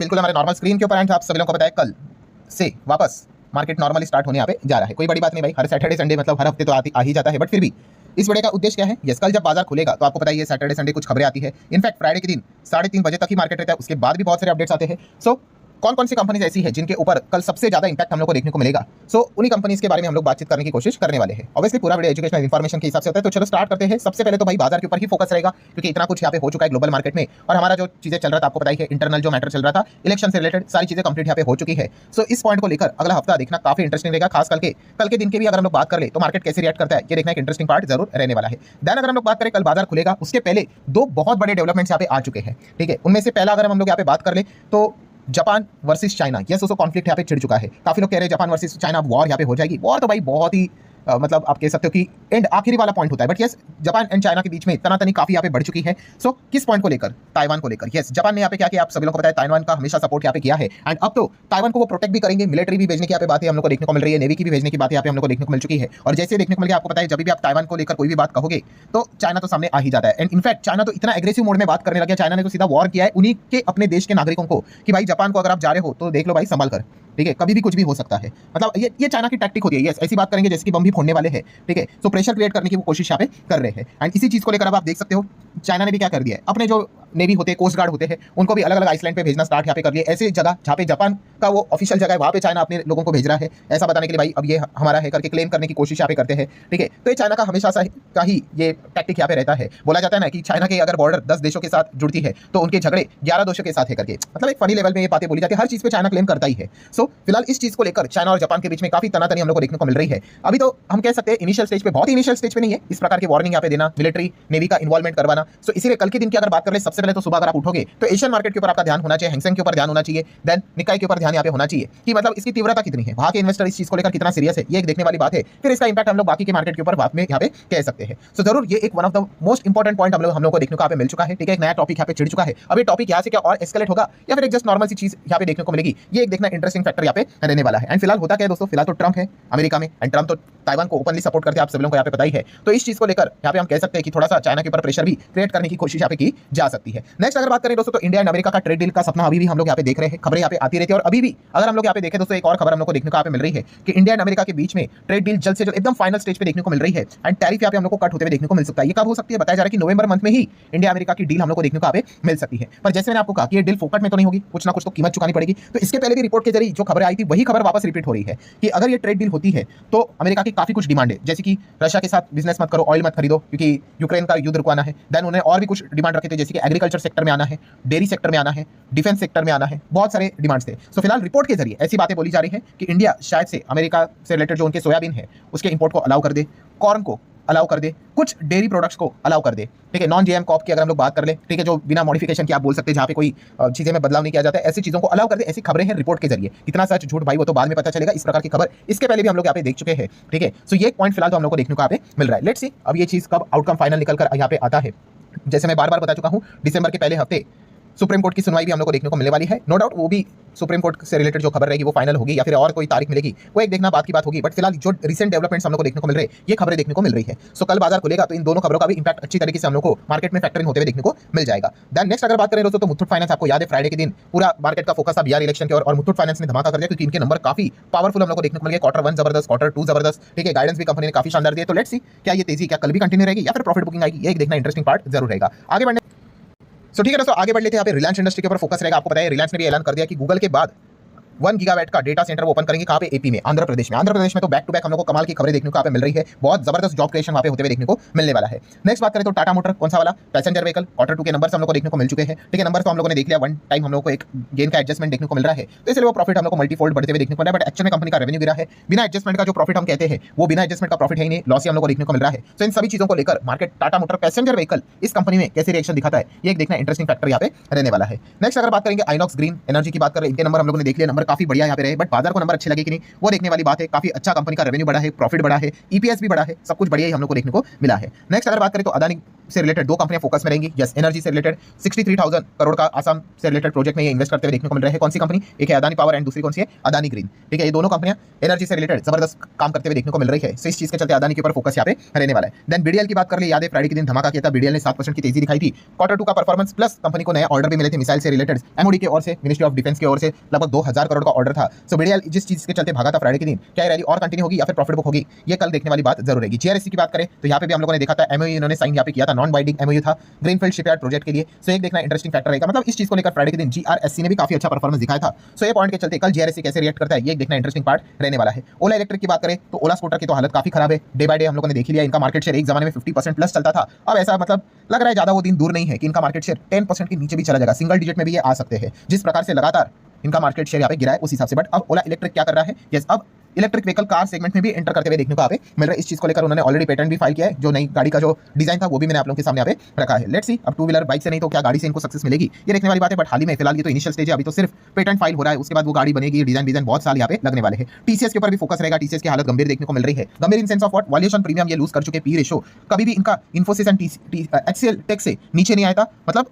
बिल्कुल हमारे normal screen के ऊपर एंड आप सभी लोगों को बताया कल से वापस मार्केट नॉर्मली स्टार्ट होने यहाँ पे जा रहा है। कोई बड़ी बात नहीं भाई, हर सैटरडे संडे मतलब हर हफ्ते तो आ ही जाता है, बट फिर भी इस वीडियो का उद्देश्य क्या है, यस कल जब बाजार खुलेगा तो आपको पता ही है सैटरडे संडे कुछ खबरें आती है। इनफैक्ट फ्राइडे के दिन 3:30 बजे तक ही मार्केट रहता है, उसके बाद भी बहुत सारे अपडेट्स आते हैं। सो कौन कौन सी कंपनीज ऐसी है जिनके ऊपर कल सबसे ज्यादा इंपैक्ट हम लोग को देखने को मिलेगा, सो उन्हीं कंपनीज के बारे में हम लोग बातचीत करने की कोशिश करने वाले हैं। ऑब्वियसली पूरा वीडियो एजुकेशनल इन्फॉर्मेशन के हिसाब से होता है, तो चलो स्टार्ट करते हैं। सबसे पहले तो भाई बाजार के ऊपर ही फोकस रहेगा, क्योंकि इतना कुछ यहाँ पे हो चुका है ग्लोबल मार्केट में, और हमारा जो चीजें चल रहा था आपको पता ही है, इंटरनल जो मैटर चल रहा था इलेक्शन से रिलेटेड सारी चीजें कंप्लीट यहाँ पे हो चुकी है। सो इस पॉइंट को लेकर अगला हफ्ता देखना काफी इंटरेस्टिंग रहेगा, खास करके कल के दिन के भी अगर हम लोग बात कर ले तो मार्केट कैसे रिएक्ट करता है ये देखना एक इंटरेस्टिंग पार्ट जरूर रहने वाला है। देन अगर हम लोग बात करें कल बाजार खुलेगा उसके पहले दो बहुत बड़े डेवलपमेंट्स यहाँ पे आ चुके हैं, ठीक है। उनमें से पहला अगर हम लोग यहाँ पे बात कर ले तो जापान वर्सेस चाइना, यस उसको कॉन्फ्लिक्ट यहाँ पे छिड़ चुका है। काफी लोग कह रहे हैं जापान वर्सेस चाइना वॉर यहाँ पे हो जाएगी। वॉर तो भाई बहुत ही मतलब आप कह सकते हो कि एंड आखिरी वाला पॉइंट होता है, but yes Japan and China के बीच में तनातनी काफी यहाँ पे बढ़ चुकी है। सो किस पॉइंट को लेकर, ताइवान को लेकर। यस जापान ने यहाँ पे क्या किया आप सभी लोगों को पता है, ताइवान का हमेशा सपोर्ट यहाँ पे किया है, एंड अब तो ताइवान को वो प्रोटेक्ट भी करेंगे, मिलिट्री भी भेजने की यहाँ पे बातें हम लोग को देखने को मिल रही है, नेवी की भी भेजने की बात यहाँ पे हम लोग को देखने को मिल चुकी है। और जैसे देखने को मिल गया आपको पता है, जब भी आप ताइवान को लेकर कोई भी बात कहोगे तो चाइना तो सामने आ ही जाता है। एंड इनफैक्ट चाइना तो इतना एग्रेसिव मोड में बात करने लगा, चाइना ने तो सीधा वॉर किया है उन्हीं के अपने देश के नागरिकों को कि भाई जापान को अगर आप जा रहे हो तो देख लो भाई संभाल कर, ठीक है, कभी भी कुछ भी हो सकता है। मतलब ये चाइना की टैक्टिक होती है। यस ऐसी बात करेंगे जैसे कि बम भी फोड़ने वाले हैं, ठीक है। सो प्रेशर क्रिएट करने की वो कोशिश यहाँ पे कर रहे हैं, एंड इसी चीज को लेकर अब आप देख सकते हो चाइना ने भी क्या कर दिया है, अपने जो नेवी होते हैं, कोस्ट गार्ड होते हैं, उनको भी अलग अलग आइसलैंड पे भेजना स्टार्ट यहाँ पे कर दिया। ऐसी जगह जहाँ पे जापान का वो ऑफिशियल जगह है वहाँ पे चाइना अपने लोगों को भेज रहा है, ऐसा बताने के लिए भाई अब ये हमारा है करके क्लेम करने की कोशिश यहाँ पे करते हैं, ठीक है। तो ये चाइना का हमेशा का ही ये टैक्टिक यहाँ पे रहता है। बोला जाता है ना कि चाइना के अगर बॉर्डर 10 देशों के साथ जुड़ती है तो उनके झगड़े 11 देशों के साथ है करके, मतलब एक फनी लेवल में ये बातें बोली जाती है, हर चीज पे चाइना क्लेम करता ही है। सो फिलहाल इस चीज को लेकर चाइना और जापान के बीच में काफी तनातनी हम लोग को देखने को मिल रही है। अभी तो हम कह सकते हैं इनिशियल स्टेज पे, बहुत ही इनिशियल स्टेज पे नहीं है इस प्रकार की वार्निंग यहाँ पे देना, मिलिट्री नेवी का इन्वॉल्वमेंट करवाना। सो इसीलिए कल के दिन की अगर बात कर ले, सबसे पहले तो सुबह अगर आप उठोगे तो एशियन मार्केट के ऊपर आपका ध्यान होना चाहिए, हैंगसेंग के ऊपर ध्यान होना चाहिए, देन निकाय के ऊपर ध्यान यहाँ पे होना चाहिए कि मतलब इसकी तीव्रता कितनी है, वहां के इन्वेस्टर इस चीज को लेकर कितना सीरियस है, ये एक देखने वाली बात है। फिर इसका इंपैक्ट हम लोग बाकी के मार्केट के ऊपर बाद में यहाँ पे कह सकते हैं। सो जरूर ये एक one of the most important point हम लोग को देखने को यहाँ पे मिल चुका है, ठीक है। एक नया टॉपिक यहाँ पे छिड़ चुका है। अब ये टॉपिक यहाँ से क्या और एस्केलेट होगा या फिर एक जस्ट नॉर्मल सी चीज यहाँ पे देखने को मिलेगी, ये एक देखना इंटरेस्टिंग फैक्टर यहाँ पे रहने वाला है। एंड फिलहाल होता क्या है दोस्तों, फिलहाल तो ट्रम्प है अमेरिका में, एंड ट्रम्प तो ताइवान को ओपनली सपोर्ट करते हैं, आप सभी लोगों को यहाँ पे पता ही है। तो इस चीज को लेकर यहाँ पे हम कह सकते हैं कि थोड़ा सा चाइना के ऊपर प्रेशर भी क्रिएट करने की कोशिश यहाँ पे की जा सकती है। नेक्स्ट अगर बात करें दोस्तों तो इंडिया एंड अमेरिका का ट्रेड डील का सपना अभी भी हम लोग यहाँ पे देख रहे हैं, खबरें यहाँ पे आती रहती है। और अभी भी अगर हम लोग यहाँ पे देखें दोस्तों, एक और खबर हम लोग को देखने को यहाँ पे मिल रही है कि इंडिया एंड अमेरिका के बीच में ट्रेड डील जल्द से जल्द एकदम फाइनल स्टेज पे देखने को मिल रही है, एंड टैरिफ यहाँ पे हम लोग को कट होते हुए देखने को मिल सकता है। ये कब हो सकती है, बताया जा रहा है कि नवंबर मंथ में ही इंडिया अमेरिका की डील हम लोग को देखने को यहाँ पे मिल सकती है। पर जैसे मैंने आपको कहा कि ये डील फोकट में तो नहीं होगी, कुछ ना कुछ तो कीमत चुकानी पड़ेगी। तो इसके पहले भी रिपोर्ट के जरिए जो खबर आई थी वही खबर वापस रिपीट हो रही है कि अगर ये ट्रेड डील होती है तो अमेरिका की काफी कुछ डिमांड है, जैसे कि रशिया के साथ बिजनेस मत करो, ऑयल मत खरीदो क्योंकि यूक्रेन का युद्ध रुकवाना है। देन उन्हें और भी कुछ डिमांड रखे थे, जैसे कि एग्रीकल्चर सेक्टर में आना है, डेयरी सेक्टर में आना है, डिफेंस सेक्टर में आना है, बहुत सारे डिमांड्स थे। सो फिलहाल रिपोर्ट के जरिए ऐसी बातें बोली जा रही है कि इंडिया शायद से अमेरिका से रिलेटेड जो उनके सोयाबीन है उसके इंपोर्ट को अलाउ कर दे, कॉर्न को अलाउ कर दे, कुछ डेयरी प्रोडक्ट्स को अलाउ कर दे, ठीक है। नॉन जीएम क्रॉप की अगर हम लोग बात कर ले, ठीक है, जो बिना मॉडिफिकेशन की आप बोल सकते हैं, जहाँ पे कोई चीजें में बदलाव नहीं किया जाता है, ऐसी चीजों को अलाउ कर दे। ऐसी खबरें हैं रिपोर्ट के जरिए, कितना सच झूठ भाई वो तो बाद में पता चलेगा। इस प्रकार की खबर इसके पहले भी हम लोग यहाँ पे देख चुके हैं, ठीक है। सो ये एक पॉइंट फिलहाल तो हम लोग को देखने को यहाँ पे मिल रहा है। लेट्स सी अब ये चीज कब आउटकम फाइनल निकल कर यहाँ पे आता है। जैसे मैं बार बार बता चुका हूँ, दिसंबर के पहले हफ्ते सुप्रीम कोर्ट की सुनवाई भी हम लोग को देखने को मिलने वाली है। नो डाउट वो भी सुप्रीम कोर्ट से रिलेटेड जो खबर रहेगी वो फाइनल होगी या फिर और कोई तारीख मिलेगी, वो एक देखना बात की बात होगी। बट फिलहाल जो रिसेंट डेवलपमेंट्स हम लोग को देखने को मिल रहे हैं, ये खबरें देखने को मिल रही है। सो कल बाजार खुलेगा तो इन दोनों खबरों का भी इंपैक्ट अच्छी तरीके से हम लोग को मार्केट में फैक्टर इन होते हुए देखने को मिल जाएगा। देन नेक्स्ट अगर बात करें दोस्तों तो मुथूट फाइनेंस, आपको याद है फ्राइडे के दिन पूरा मार्केट का फोकस था बिहार इलेक्शन के और मुथूट फाइनेंस ने धमाका कर दिया क्योंकि इनके नंबर काफी पावरफुल हम लोग को देखने को मिल गए। Q1 जबरदस्त, Q2 जबरदस्त, ठीक है। गाइडेंस भी कंपनी ने काफी शानदार दिया। तो लेट्स सी क्या ये तेजी क्या कल भी कंटिन्यू रहेगी या फिर प्रॉफिट बुकिंग आएगी, ये एक देखना इंटरेस्टिंग पार्ट जरूर रहेगा। आगे बढ़ने सो ठीक है दोस्तों, आगे बढ़ लेते हैं। यहाँ पे रिलायंस इंडस्ट्री के ऊपर फोकस रहेगा। आपको पता है रिलायंस ने भी ऐलान कर दिया कि गूगल के बाद 1 गीगावाट का डेटा सेंटर वो ओपन करेंगे। कहाँ पे, एपी में, आंध्र प्रदेश में। आंध्र प्रदेश में तो बैक टू बैक हम लोग को कमाल की खबरें देखने को यहाँ पे मिल रही है, बहुत जबरदस्त जॉब क्रिएशन वहाँ पे होते हुए देखने को मिलने वाला है। नेक्स्ट बात करें तो टाटा मोटर, कौन सा वाला, पैसेंजर व्हीकल, Q2 के नंबर्स हम लोग को देखने को मिल चुके हैं, ठीक है। नंबर तो हम लोगों ने देख लिया, वन टाइम हम लोग को एक गेन का एडजस्टमेंट देखने को मिल रहा है, तो इसलिए वो प्रॉफिट हम लोग को मल्टीफोल्ड बढ़ते हुए देखने को मिल रहा है। बट एक्चुअल में कंपनी का रेवेन्यू गिरा है, बिना एडजस्टमेंट का जो प्रॉफिट हम कहते हैं वो बिना एडजस्टमेंट का प्रॉफिट है ही नहीं, लॉस ही हम लोग को देखने को मिल रहा है। तो इन सभी चीजों को लेकर market Tata motor passenger vehicle इस कंपनी में कैसे रिएक्शन दिखाता है, ये एक देखना इंटरेस्टिंग फैक्टर यहाँ पे रहने वाला है। नेक्स्ट अगर बात करेंगे आइनॉक्स ग्रीन एनर्जी की बात करें, इनके नंबर हम लोगों ने देख लिया, नंबर काफी बढ़िया यहाँ पे रहे, बट बाजार को नंबर अच्छे लगे कि नहीं वो देखने वाली बात है। काफी अच्छा कंपनी का रेवेन्यू बढ़ा है, प्रॉफिट बढ़ा है, ईपीएस भी बढ़ा है, सब कुछ बढ़िया ही हम लोग को देखने को मिला है। नेक्स्ट अगर बात करें तो अदानी से रिलेटेड दो कंपनियां फोकस में रहेंगी। यस, एनर्जी से रिलेटेड 63,000 करोड़ का आसाम से रिलेटेड प्रोजेक्ट में ये इन्वेस्ट करते हुए देखने को मिल रहा है। कौन सी कंपनी? एक है अदानी पावर एंड दूसरी कौन सी है? अदानी ग्रीन। ठीक है, ये दोनों कंपनियां एनर्जी से रिलेटेड जबरदस्त काम करते हुए देखने को मिल रही है। सो इस चीज के चलते अदानी के ऊपर फोकस यहाँ पे रहने वाला है। देन बीडीएल की बात कर ले, याद है फ्राइडे के दिन धमाका किया था, बीडीएल ने 7% की तेजी दिखाई थी। Q2 का परफॉर्मेंस प्लस कंपनी को नए ऑर्डर भी मिले थे मिसाइल से रिलेटेड, एमओडी की ओर से, मिनिस्ट्री ऑफ डिफेंस की ओर से लगभग 2000 करोड़ का ऑर्डर था। सो बीडीएल जिस चीज के चलते भागा था फ्राइडे के दिन, क्या रैली और कंटिन्यू होगी या फिर प्रॉफिट बुक होगी, ये कल देखने वाली बात जरूर रहेगी। जीआरएससी की बात करें तो यहाँ पे भी हम लोगों ने देखा था एमओयू इन्होंने साइन यहाँ पे किया था, नॉन बाइंडिंग एमओयू था ग्रीनफील्ड शिपयार्ड प्रोजेक्ट के लिए। सो एक देखना इंटरेस्टिंग फैक्टर रहेगा, मतलब इस चीज को लेकर फ्राइडे के दिन जीआरएससी ने भी काफी अच्छा परफॉर्मेंस दिखाया था। सो ये पॉइंट के चलते कल जीआरएससी कैसे रिएक्ट करता है, ये देखना इंटरेस्टिंग पार्ट रहने वाला है। ओला इलेक्ट्रिक की बात करें तो ओला स्कूटर की तो हालत काफी खराब है, डे बाय डे हम लोगों ने देख लिया। इनका मार्केट शेयर एक जमाने में 50% प्लस चलता था, अब ऐसा मतलब लग रहा है ज्यादा वो दिन दूर नहीं है कि इनका मार्केट शेयर 10% के नीचे भी चला जाएगा, सिंगल डिजिट में भी ये आ सकते हैं। जिस प्रकार से लगातार इनका मार्केट शेयर यहाँ पे गिरा है उस हिसाब से। बट अब ओला इलेक्ट्रिक क्या कर रहा है, यस अब इलेक्ट्रिक व्हीकल कार सेगमेंट में भी एंटर करते हुए देखने को यहाँ पे मिल रहा है। इस चीज को लेकर उन्होंने ऑलरेडी पेटेंट भी फाइल किया है। जो नई गाड़ी का जो डिजाइन था वो भी मैंने आप लोगों के सामने यहाँ पे रखा है। लेट्स सी अब टू व्हीलर बाइक से नहीं तो क्या गाड़ी से इनको सक्सेस मिलेगी, ये देखने वाली बात है। बट हाल ही में फिलहाल ये तो इनिशियल स्टेज है, अभी तो सिर्फ पेटेंट फाइल हो रहा है, उसके बाद वो गाड़ी बनेगी, डिजाइन बहुत साल यहाँ पे लगने वाले हैं। टीसीएस के ऊपर भी फोकस रहेगा, टीसीएस की हालत गंभीर देखने को मिल रही है। गंभीर in sense of what, valuation premium ये लूज कर चुके, पी रेशो कभी भी इनका इन्फोसिस एंड एचसीएल टेक से नीचे नहीं आया था, मतलब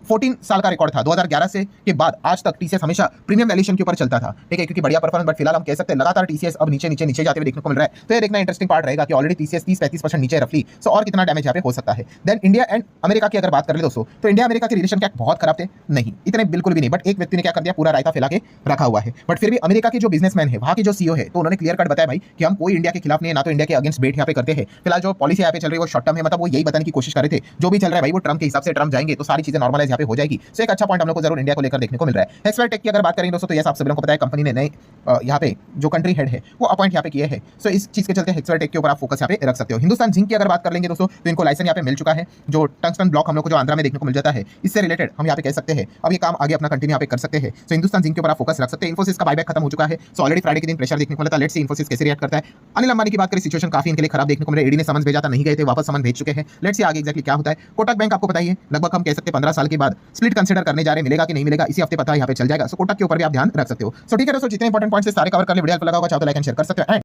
14 साल का रिकॉर्ड था। 2011 से के बाद आज तक टीसीएस हमेशा प्रीमियम वैल्यूएशन के ऊपर चलता था, ठीक है, क्योंकि बढ़िया परफॉर्मेंस। बट फिलहाल हम कह सकते हैं लगातार टीसीएस अब नीचे जाते हुए देखने को मिल रहा है। तो ये देखना इंटरेस्टिंग पार्ट रहेगा कि ऑलरेडी टीसीएस 30-35% नीचे रफली, सो और कितना डैमेज यहाँ पे हो सकता है। देन इंडिया एंड अमेरिका की अगर बात कर ले दोस्तों, तो इंडिया अमेरिका के रिलेशन क्या बहुत खराब थे? नहीं, इतने बिल्कुल भी नहीं। बट एक व्यक्ति ने क्या कर दिया, पूरा रायता फैला के रखा हुआ है। बट फिर भी अमेरिका के जो बिजनेसमैन है, वहाँ के जो सीईओ है, तो उन्होंने क्लियर कट बताया भाई कि हम कोई इंडिया के खिलाफ नहीं है, ना तो इंडिया के अगेंस्ट बेट यहाँ पे करते हैं। फिलहाल जो पॉलिसी यहाँ पे चल रही है वो शॉर्ट टर्म है, मतलब वो यही बताने की कोशिश कर रहे थे जो भी चल रहा है भाई वो ट्रम्प के हिसाब से ट्रम्प जाएंगे तो सारी चीजें नॉर्मलाइज यहाँ पे हो जाएगी। सो एक अच्छा पॉइंट हम लोग को जरूर इंडिया को लेकर देखने को मिल रहा है। हेक्सवेल टेक की अगर बात करेंगे दोस्तों, तो यस आप सभी लोगों को पता है कंपनी ने नए यहाँ पे जो कंट्री हेड है वो अपॉइंट यहाँ पे किए हैं। सो इस चीज के चलते हेक्सवेल टेक के ऊपर आप फोकस यहाँ पे रख सकते हो। हिंदुस्तान जिंक की अगर बात कर लेंगे दोस्तों, तो इनको लाइसेंस यहाँ पे मिल चुका है। जो टंगस्टन ब्लॉक हम लोग को जो आंध्रा में देखने को मिल जाता है, इससे रिलेटेड हम यहाँ पे कह सकते हैं अब ये काम आगे अपना कंटिन्यू यहाँ पे कर सकते हैं। सो हिंदुस्तान जिंक के ऊपर आप फोकस रख सकते हैं। इन्फोसिस का बायबैक खत्म हो चुका है, सो ऑलरेडी फ्राइडे के दिन प्रेशर देखने को मिला था। लेट्स सी इन्फोसिस कैसे रिएक्ट करता है। अनिल अंबानी की बात करें, सिचुएशन काफी इनके लिए खराब देखने को मिला। ईडी ने समन भेजा था, नहीं गए थे, वापस समन भेज चुके हैं। लेट्स सी आगे एक्जैक्टली क्या होता है। कोटक बैंक आपको बताइए लगभग हम कह सकते हैं 15 साल के बाद स्प्लिट कंसीडर करने जा रहे हैं, मिलेगा कि नहीं मिलेगा इसी हफ्ते पता यहाँ पे चल जाएगा। सो कोटक के ऊपर भी आप ध्यान रख सकते हो। सो ठीक है दोस्तों, जितने इंपॉर्टेंट पॉइंट्स सारे कवर कर ले, वीडियो लगा होगा चाहो तो लाइक एंड शेयर कर सकते हो।